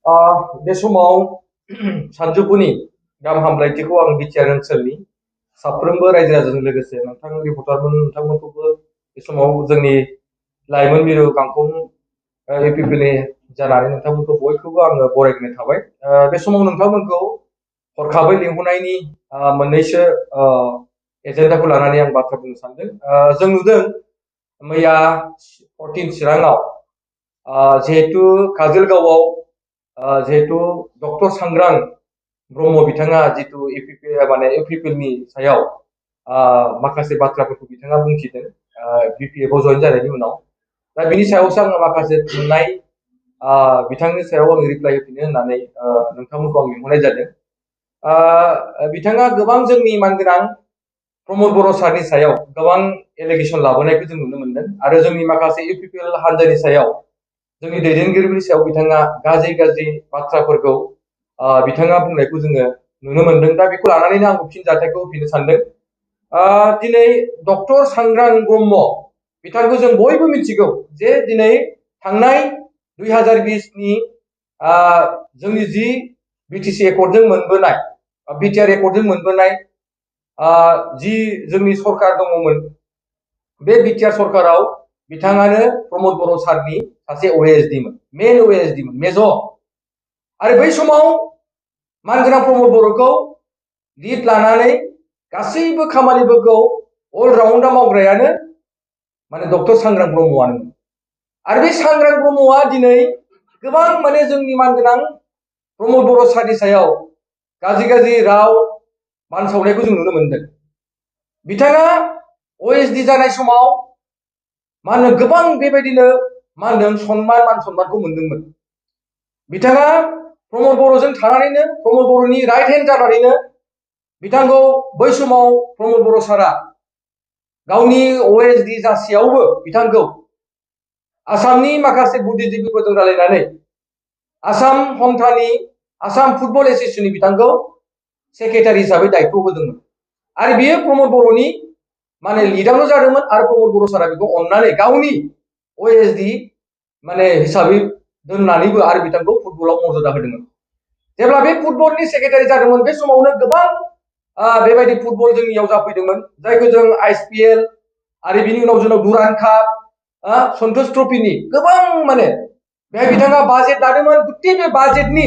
बे समाव सानजौफुनि गाहाम हामलायथिखौ आं बिटिआर ओनसोलनि साफ्रोमबो रायजो राजाजों लोगोसे नोंथां रिपर्टारमोन नोंथांमोनखौबो बे समाव जोंनि लाइमोन मिरु गांखं इउपिपिएलनि जानानै नोंथांमोनखौ बयखौबो आङो बरायग्रोनाय थाबाय। बे समाव नोंथांमोनखौ हरखाबै लिंहरनायनि मोननैसो एजेन्डाखौ लानानै आं बाथ्रा बुंनो सानदों। जों नुदों मैया 14 चिराङाव जिहेतु काजोलगावआव जिहेतु डक्टर सांग्रां ब्रह्म बिथाङा जितु इउपिपिएलनि सायाव माखासे बाथ्राफोरखौ बिथाङा बुंथिदों बिपिएफआव जयेन जानायनि उनाव। दा बिनि सायावसो आङो माखासे थुनलाइ बिथांनि सायाव आङो रिप्लाइ होफिनो होननानै नोंथांमोनखौ आं लिंहरनाय जादों। बिथाङा गोबां जोंनि मानगोनां प्रमद बर' सारनि सायाव गोबां एलिगेसन लाबोनायखौ जों नुनो मोनदों आरो जोंनि माखासे इउपिपिएल हान्जानि सायाव जोंनि दैदेनगिरिफोरनि सायाव बिथाङा गाज्रि बाथ्राफोरखौ बिथाङा बुंनायखौ जोङो नुनो मोनदों। दा बेखौ लानानैनो आं फिन जाथायखौ होफिननो सानदों। दिनै डक्टर सांग्रां ब्रह्म बिथांखौ जों बयबो मिथिगौ जे दिनै थांनाय 2020नि जोंनि जि बिटिसि एकर्डजों मोनबोनाय बिटिआर एकर्डजों मोनबोनाय जि जोंनि सरकार दङमोन बे बिटिआर सरकाराव बिथाङानो प्रमद बर' सारनि सासे ओएसडीमोन, मेन ओएसडीमोन, मेजर। आरो बै समाव मानगोनां प्रमद बर'खौ लिड लानानै गासैबो खामानिफोरखौ अलराउन्डआव मावग्रायानो माने डक्टर सांग्रां ब्रह्मआनो। आरो बे सांग्रां ब्रह्मआ दिनै गोबां माने जोंनि मानगोनां प्रमद बर' सारनि सायाव गाज्रि राव मानसावनायखौ जों नुनो मोनदों। बिथाङा ओएसडि जानाय समाव मा होनो गोबां बेबायदिनो मा होनदों मान सन्मानखौ मोनदोंमोन। बिथाङा प्रमद बर'जों थानानैनो प्रमद बर'नि राइट हेन्ड जानानैनो बिथांखौ बै समाव प्रमद बर' सारा गावनि ओएसडि जासेयावबो बिथांखौ आसामनि माखासे बुद्धिजीबीफोरजों रायलायनानै आसाम हमथानि आसाम फुटबल एसोसिएशननि बिथांखौ सेक्रेटारि हिसाबै दायित्व होदोंमोन। आरो बियो प्रमद बर'नि माने लिडावनो जादोंमोन आरो प्रमद बर' सारा बेखौ अननानै गावनि ओएसडि माने हिसाबै दोननानैबो आरो बिथांखौ फुटबलाव मर्यादा होदोंमोन। जेब्ला बे फुटबलनि सेक्रेटारि जादोंमोन बे समावनो गोबां बेबायदि फुटबल जोंनियाव जाफैदोंमोन जायखौ जों आइएसपिएल आरो बिनि उनाव जोंनाव दुरान्ड काप सन्तोष ट्रफिनि गोबां माने बेहाय बिथाङा बाजेट लादोंमोन। गुथै बे बाजेटनि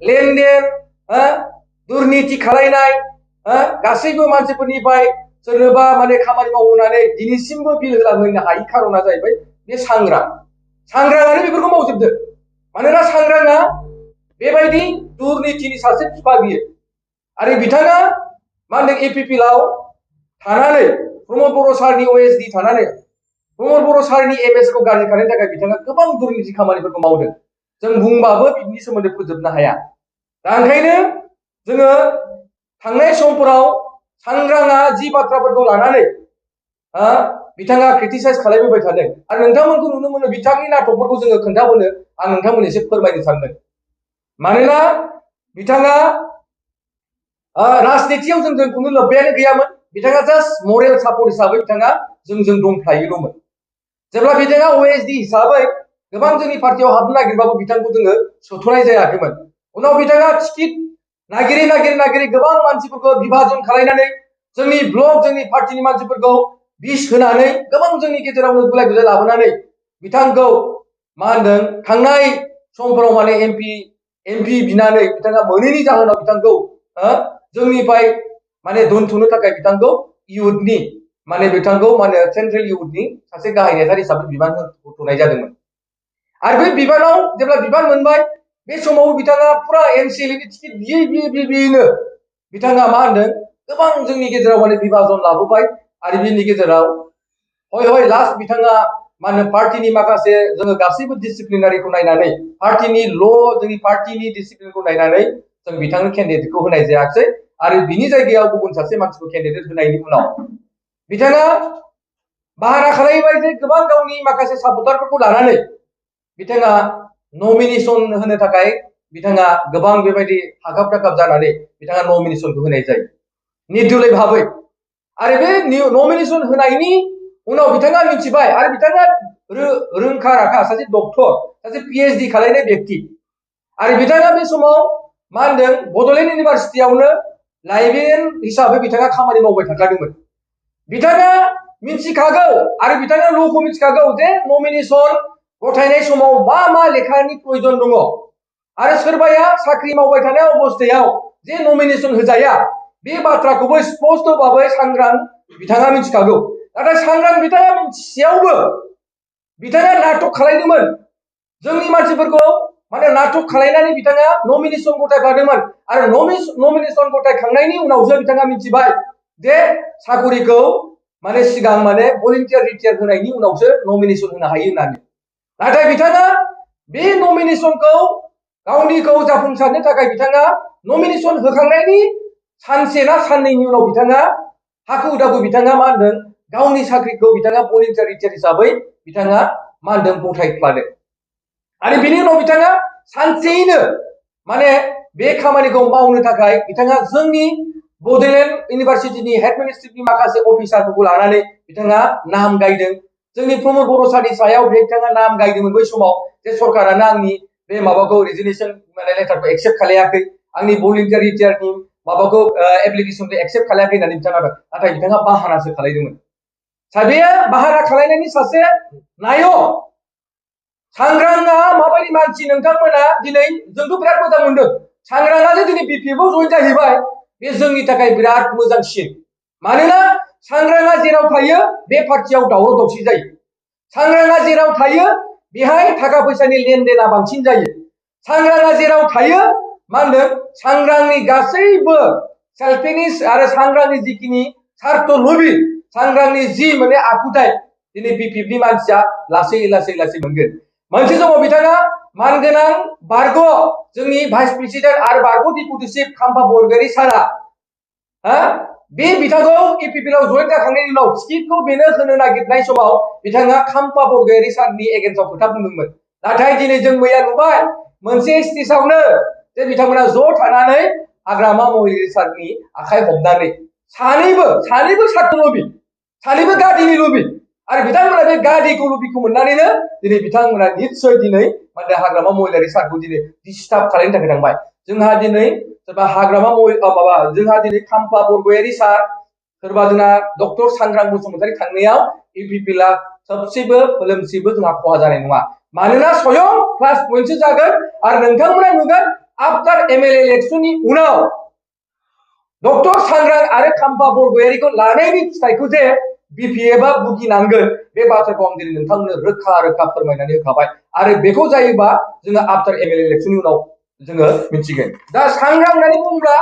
लेनदेन दुर्निति खालायनाय गासैबो मानसिफोरनिफ्राय सोरनोबा माने खामानि मावहोनानै दिनैसिमबो बिल होलांनो हायि खारना जाहैबाय बे सांग्राङानो बेफोरखौ मावजोबदों। मानोना सांग्राङा बेबायदि दुर्नितिनि सासे बिफा बियो। आरो बिथाङा मा होनदों इउपिपिएलआव थानानै प्रमद बर' सारनि ओएसडि थानानै प्रमद बर' सारनि एमएसखौ गाज्रि खालामनो थाखाय बिथाङा गोबां दुर्निति खामानिफोरखौ मावदों। जों बुंबाबो बिनि सोमोन्दै फोजोबनो हाया। दा ओंखायनो जोङो थांनाय समफोराव सांग्राङा जि बाथ्राफोरखौ लानानै बिथाङा क्रिटिसाइज खालामबोबाय थादों आरो नोंथांमोनखौ नुनो मोनो बिथांनि नाटकफोरखौ जोङो खोन्थाबोनो आं नोंथांमोननो एसे फोरमायनो सानदों। मानोना बिथाङा राजनितियाव जोंजों खुनु लोब्बायानो गैयामोन। बिथाङा जास्ट मरेल सापर्ट हिसाबै बिथाङा जोंजों दंफायोल'मोन। जेब्ला बिथाङा ओएसडि हिसाबै गोबां जोंनि पार्टियाव हाबनो नागिरबाबो बिथांखौ जोङो सोथ'नाय जायाखैमोन। उनाव बिथाङा टिकेट नागिरै गोबां मानसिफोरखौ बिभाजन खालायनानै जोंनि ब्लक जोंनि पार्टिनि मानसिफोरखौ बिस होनानै गोबां जोंनि गेजेरावनो गुलाय गुजाय लाबोनानै बिथांखौ मा होनदों थांनाय समफोराव माने एमपि बिनानै बिथाङा मोनैनि जाहोनाव बिथांखौ जोंनिफ्राय माने दोनथ'नो थाखाय बिथांखौ इउथनि माने बिथांखौ माने सेन्ट्रेल इउथनि सासे गाहाय नेतार हिसाबै बिबान होथ'नाय जादोंमोन। आरो बे बिबानाव जेब्ला बिबान मोनबाय बे समाव बिथाङा पुरा एमसिएलनि टिकेट बियैनो बिथाङा मा होनदों गोबां जोंनि गेजेराव माने बिभाजन लाबोबाय। आरो बिनि गेजेराव हय लास्ट बिथाङा मा होनो पार्टिनि माखासे जोङो गासैबो डिसिप्लिनारिखौ नायनानै पार्टिनि जोंनि पार्टिनि डिसिप्लिनखौ नायनानै जों बिथांनो केन्डिडेटखौ होनाय जायाखै आरो बिनि जायगायाव गुबुन सासे मानसिखौ केन्डिडेट होनायनि उनाव बिथाङा बाहाना खालामबाय जे गोबां गावनि माखासे सापर्टारफोरखौ लानानै बिथाङा नमिनेशन होनो थाखाय बिथाङा गोबां बेबायदि हाखाब दाखाब जानानै बिथाङा नमिनेशनखौ होनाय जायो निर्दलीय भाबै। आरो बे नमिनेशन होनायनि उनाव बिथाङा मिथिबाय आरो बिथाङा रोंखा राखा सासे डक्टर सासे पिएइचडि खालायनाय व्यक्ति आरो बिथाङा बे समाव मा होनदों बड'लेण्ड इउनिभारसिटियावनो लाइब्रेरियान हिसाबै बिथाङा खामानि मावबाय थाखादोंमोन। बिथाङा मिथिखागौ आरो बिथाङा ल'खौ मिथिखागौ जे नमिनेसन गथायनाय समाव मा लेखानि प्रयोजन दङ आरो सोरबाया साख्रि मावबाय थानाय अबस्थायाव जे नमिनेसन होजाया बे बाथ्राखौबो स्पष्ट भाबै सांग्रां बिथाङा मिथिखागौ। नाथाय सांग्रां बिथाङा मिथिसेयावबो बिथाङा नाटक खालायदोंमोन। जोंनि मानसिफोरखौ माने नाटक खालायनानै बिथाङा नमिनेसन गथायफादोंमोन आरो नमिनेसन गथायखांनायनि उनावसो बिथाङा मिथिबाय जे साकरिखौ माने सिगां माने भलन्टियार रिटायार होनायनि उनावसो नमिनेसन होनो हायो होननानै। नाथाय बिथाङा बे नमिनेसनखौ गावनिखौ जाफुंसारनो थाखाय बिथाङा नमिनेसन होखांनायनि सानसे ना साननैनि उनाव बिथाङा हाखु दाखु बिथाङा मा होनदों गावनि साख्रिखौ बिथाङा भलन्टियार रिटायार हिसाबै बिथाङा मा होनदों गथायफ्लादों। आरो बिनि उनाव बिथाङा सानसेयैनो माने बे खामानिखौ मावनो थाखाय बिथाङा जोंनि बड'लेण्ड इउनिभारसिटिनि हेडमिनिस्ट्रेटिभनि माखासे अफिसारफोरखौ लानानै बिथाङा नाम गायदों। जोंनि प्रमद बर' सारनि सायाव बिथाङा नाम गायदोंमोन बै समाव जे सरकारानो आंनि बे माबाखौ रेजिगनेसन माने लेटारखौ एक्सेप्ट खालायाखै, आंनि भलन्टियार रिटायारनि माबाखौ एप्लिकेसनखौ एक्सेप्ट खालायाखै होननानै बिथाङा नाथाय बिथाङा बाहारासो खालायदोंमोन। साबेया बाहारा खालायनायनि सासे नायक सांग्रांआ माबायदि मानसि नोंथांमोना दिनै जोंथ' बिराद मोजां मोनदों। सांग्रांआ जे दिनै बिपिएफआव जइन जाहैबाय बे जोंनि थाखाय बिराद मोजांसिन। मानोना सांग्रांआ जेराव थायो बे पार्टियाव दावराव दावसि जायो। सांग्रांआ जेराव थायो बेहाय थाखा फैसानि लेनदेना बांसिन जायो। सांग्रांआ जेराव थायो मा होनदों सांग्रांनि गासैबो सेल्फिश आरो सांग्रांनि जिखिनि सार्थ लबि सांग्रांनि जि माने आखुथाय दिनै बिपिएफनि मानसिया लासै मोनगोन। मोनसे समाव बिथाङा मानगोनां बारग' जोंनि भाइस प्रेसिडेन्ट आरो बारग' डिपुटि चिफ खाम्फा बरगयारी सारा बे बिथांखौ इपिपिएलआव जइन जाखांनायनि उनाव टिकेटखौ बेनो होनो नागिरनाय समाव बिथाङा खाम्फा बरगयारी सारनि एगेन्स्टआव खोथा बुंदोंमोन। नाथाय दिनै जों मैया नुबाय मोनसे स्टेजआवनो जे बिथांमोना ज' थानानै हाग्रामा महिलारी सारनि आखाइ हमनानै सानैबो सार्थ लबि, सानैबो गादिनि लबि आरो बिथांमोना बे गादिखौ लबिखौ मोननानैनो दिनै बिथांमोना निस्सय दिनै माने हाग्रामा महिलारी सारखौ दिनै डिस्टार्ब खालामनो थाखाय थांबाय। जोंहा दिनै सोरबा हाग्रामा जोंहा दिनै खाम्फा बरगयारी सार सोरबा जोंना डक्टर सांग्रां बसुमतारी थांनायाव इउपिपिएलआ सबसेबो फोलोमसेबो जोंहा खहा जानाय नङा। मानोना स्वयं प्लास पइन्टसो जागोन आरो नोंथांमोना नुगोन आफ्टार एमएलए इलेक्शननि उनाव डक्टर सांग्रां आरो खाम्फा बरगयारीखौ लानायनि फिथाइखौ जे बिपिएफआ भुगिनांगोन बे बाथ्राखौ आं दिनै नोंथांमोननो रोखा फोरमायनानै होखाबाय आरो बेखौ जायोबा जोङो आफ्टार एमएलए इलेक्शननि उनाव जोङो मिथिगोन। दा सांग्रां होननानै बुङोब्ला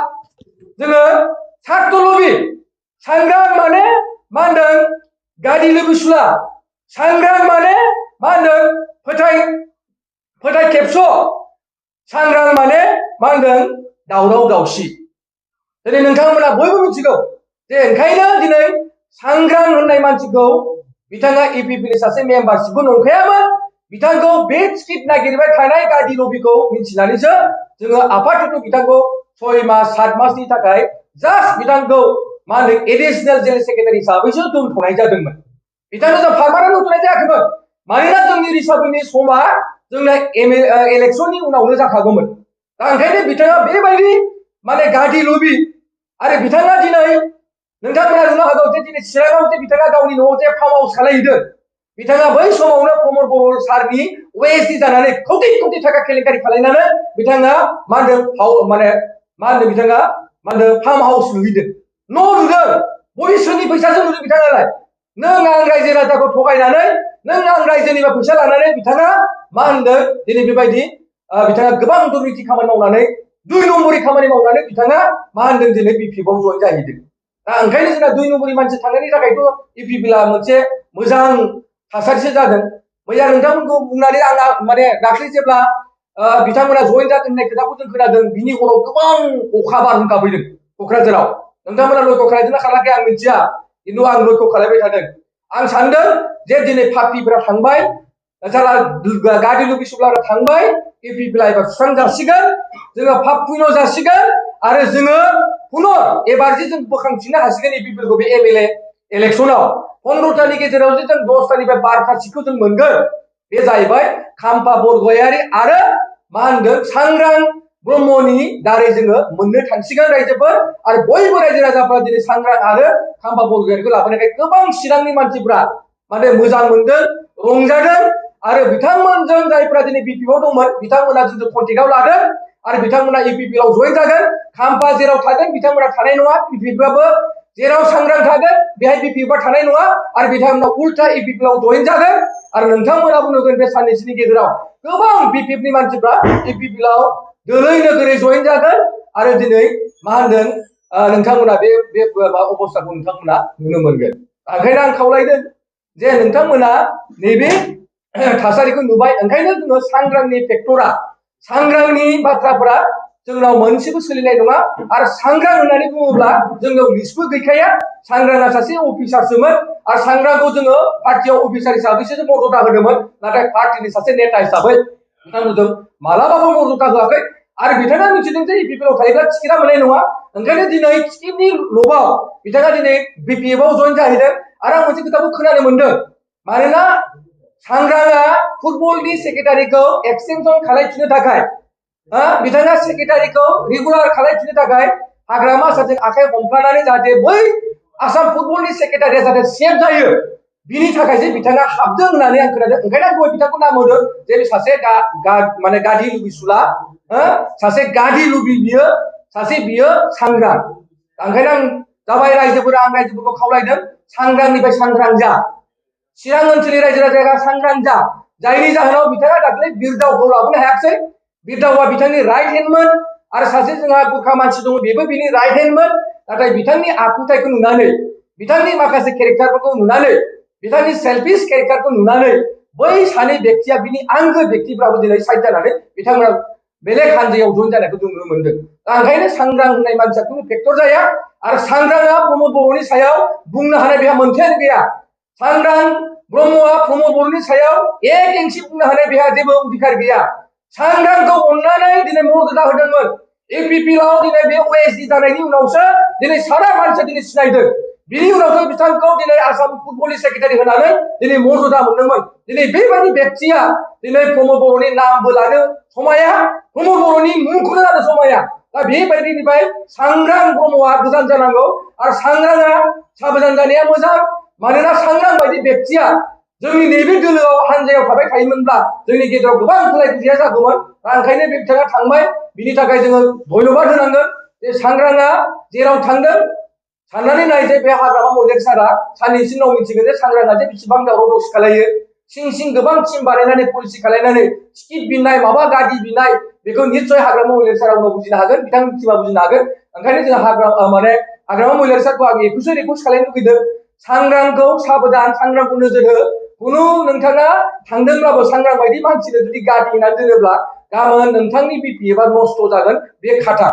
जोङो सार्थ लबि, सांग्रां माने मा होनदों गादि लोगोसुला, सांग्रां माने मा होनदों फोथाय खेबस', सांग्रां माने मा होनदों दावराव दावसि। दिनै नोंथांमोना बयबो मिथिगौ जे ओंखायनो दिनै सांग्रां होननाय मानसिखौ बिथाङा इपिपिएलनि सासे मेम्बारशिपबो नंखायामोन। बिथांखौ बे टिकेट नागिरबाय थानाय गादि लबिखौ मिथिनानैसो जोङो आफादजों बिथांखौ 6 मास 7 मासनि थाखाय जास्ट बिथांखौ मा होनो एडिशनेल जेनेरेल सेक्रेटारि हिसाबैसो दोनथ'नाय जादोंमोन। बिथांखौ जों पार्मानेन्ट दोनथ'नाय जायाखैमोन। मानोना जोंनि रिसार्भनि समा जोंना इलेक्शननि उनावनो जाखागौमोन। दा ओंखायनो बिथाङा बेबायदि माने गादि लबि आरो बिथाङा दिनै नोंथांमोना नुनो हागौ जे दिनै चिराङाव जे बिथाङा गावनि न'आव जे फार्म हाउस खालामहैदों बिथाङा बै समावनो प्रमद बर' सारनि ओएसडि जानानै कौटि थाखा केलेंकारि खालामनानै बिथाङा मा होनदों माने मा होनदों बिथाङा मा होनदों फार्म हाउस लुहैदों, न' लुदों, बयसोरनि फैसाजों लुदों बिथाङालाय। नों आं रायजो राजाखौ थगायनानै नों आं रायजोनिबा फैसा लानानै बिथाङा मा होनदों दिनै बेबायदि बिथाङा गोबां दुर्निति खामानि मावनानै 2 नम्बरनि खामानि मावनानै बिथाङा मा होनदों दिनै बिपिएफआव जइन जाहैदों। दा ओंखायनो जोंना 2 नम्बरनि मानसि थांनायनि थाखायथ' इउपिपिएलआ मोनसे मोजां थासारिसो जादों। मैया नोंथांमोनखौ बुंनानै आं माने दाख्लै जेब्ला बिथांमोना जइन जादों होननाय खोथाखौ जों खोनादों बिनि हराव गोबां अखा बारहुंखा फैदों क'क्राझाराव। नोंथांमोना लयख' खालायदोंना खालामाखै आं मिथिया, खिन्थु आं लयख' खालायबाय थादों। आं सानदों जे दिनै पार्टिफोरा थांबाय, गादि लबि सुब्लारा थांबाय, इउपिपिएलआ एबार सुस्रां जासिगोन, जोङो फाप पुइन' जासिगोन आरो जोङो पुनर एबार जे जों बोखांफिननो हासिगोन इउपिपिएलखौ बे एमएलए इलेक्शनाव 15तानि गेजेराव जे जों 10तानिफ्राय 12ता सिटखौ जों मोनगोन। बे जाहैबाय खाम्फा बरगयारी आरो मा होनदों सांग्रां ब्रह्मनि दारै जोङो मोननो थांसिगोन रायजोफोर आरो बयबो रायजो राजाफ्रा दिनै सांग्रां आरो खाम्फा बरगयारिखौ लाबोनायखाय गोबां चिरांनि मानसिफ्रा माने मोजां मोनदों रंजादों आरो बिथांमोनजों जायफ्रा दिनै बिपिएफआव दंमोन बिथांमोना जोंखौ कन्टेक्टआव लादों आरो बिथांमोना इउपिपिएलआव जइन जागोन खाम्फा जेराव थागोन बिथांमोना थानाय नङा बिपिएफआबो जेराव सांग्रां थागोन बेहाय बिपिएफआ थानाय नङा आरो बिथांमोना उल्था इउपिपिएलआव जइन जागोन आरो नोंथांमोनाबो नुगोन बे साननैसोनि गेजेराव गोबां बिपिएफनि मानसिफ्रा इउपिपिएलआव दोलै नोगोरै जइन जागोन आरो दिनै मा होनदों नोंथांमोना बे अबस्थाखौ नोंथांमोना नुनो मोनगोन ओंखायनो आं खावलायदों जे नोंथांमोना नैबे थासारिखौ नुबाय ओंखायनो जोङो सांग्रांनि फेक्टरा सांग्रांनि बाथ्राफोरा जोंनाव मोनसेबो सोलिनाय नङा आरो सांग्रां होननानै बुङोब्ला जोंनाव लिस्टबो गैखाया सांग्रांआ सासे अफिसारसोमोन आरो सांग्रांखौ जोङो पार्टियाव अफिसार हिसाबैसो मर्यादा होदोंमोन नाथाय पार्टिनि सासे नेता हिसाबै बिथांमोनजों मालाबाबो मर्यादा होआखै आरो बिथाङा मिथिदों जे इउपिपिएलआव थायोब्ला टिकेटआ मोननाय नङा ओंखायनो दिनै टिकेटनि लबाव बिथाङा दिनै बिपिएफआव जइन जाहैदों आरो आं मोनसे खोथाखौ खोनानो मोनदों मानोना सांग्रांआ फुटबलनि सेक्रेटारिखौ एक्सटेनसन खालामफिननो थाखाय बिथाङा सेक्रेटारिखौ रेगुलार खालामफिननो थाखाय हाग्रामा सारजों आखाइ हमफ्लानानै जाहाथे बै आसाम फुटबलनि सेक्रेटारिया जाहाथे सेफ जायो बिनि थाखायसो बिथाङा हाबदों होननानै आं खोनादों ओंखायनो आं दहाय बिथांखौ नाम होदों जे सासे माने गादि लुबिसुला सासे गादि लुबि बियो सासे बियो सांग्रां ओंखायनो आं जाबाय रायजोफोरा आं रायजोफोरखौ खावलायदों सांग्रांनिफ्राय सांग्रां जा चिरां ओनसोलनि रायजो राजाया सांग्रां जा जायनि जाहोनाव बिथाङा दाख्लै बिरदावखौ लाबोनो हायाखिसै बिरदावा बिथांनि राइट हेन्डमोन आरो सासे जोंहा गुरखा मानसि दङ बेबो बिनि राइट हेन्डमोन नाथाय बिथांनि आखुथायखौ नुनानै बिथांनि माखासे केरेक्टारफोरखौ नुनानै बिथांनि सेल्फिश केरेक्टारखौ नुनानै बै सानै व्यक्तिया बिनि आंगो व्यक्तिफ्राबो दिनै साइड जानानै बिथांमोना बेलेग हानजायाव जइन जानायखौ जों नुनो मोनदों ओंखायनो सांग्रां होननाय मानसिया खुनु फेक्टर जाया आरो सांग्रांआ प्रमद बर'नि सायाव बुंनो हानाय बेहा मोनथायानो गैया सांग्रां ब्रह्मआ प्रमद बर'नि सायाव एक इंसि बुंनो हानाय बेहा जेबो अधिकार गैया सांग्रांखौ अननानै दिनै मर्यादा होदोंमोन इउपिपिएलआव दिनै बे ओएसडि जानायनि उनावसो दिनै सारा मानसिया दिनै सिनायदों बिनि उनावसो बिथांखौ दिनै आसाम फुटबलनि सेक्रेटारि होनानै दिनै मर्यादा मोनदोंमोन दिनै बेबायदि व्यक्तिया दिनै प्रमद बर'नि नामबो लानो समाया प्रमद बर'नि मुंखौनो लानो समाया दा बेबायदिनिफ्राय सांग्रां ब्रह्मआ गोजान जानांगौ आरो सांग्रांआ साबधान जानाया मोजां मानोना सांग्रां बायदि व्यक्तिया जोंनि नैबे दोलोआव हानजायाव थाबाय थायोमोनब्ला जोंनि गेजेराव गोबां गुलाय गुजाया जागौमोन दा ओंखायनो बे बिथाङा थांबाय बिनि थाखाय जोङो धन्यबाद होनांगोन जे सांग्रांआ जेराव थांदों साननानै नाय जे बे हाग्रामा महिलारि सारा साननैसो उनाव मिथिगोन जे सांग्रांआ जे बेसेबां दावराव दावसि खालायो सिं सिं गोबां टिम बानायनानै पलिसि खालायनानै टिकेट बिनाय माबा गारि बिनाय बेखौ निश्चय हाग्रामा महिलारि सारा उनाव बुजिनो हागोन बिथांनि टिमा बुजिनो हागोन ओंखायनो जों हाग्रामा महिलारि सारखौ आं एखौसो रिकुवेस्ट खालामनो लुगैदों सांग्रांखौ साबधान सांग्रांखौ नोजोर हो खुनु नोंथाङा थांदोंब्लाबो सांग्रां बायदि मानसिनो जुदि गारि होनानै दोनोब्ला गाबोन नोंथांनि बिपिएफआ नस्थ' जागोन बे खाथा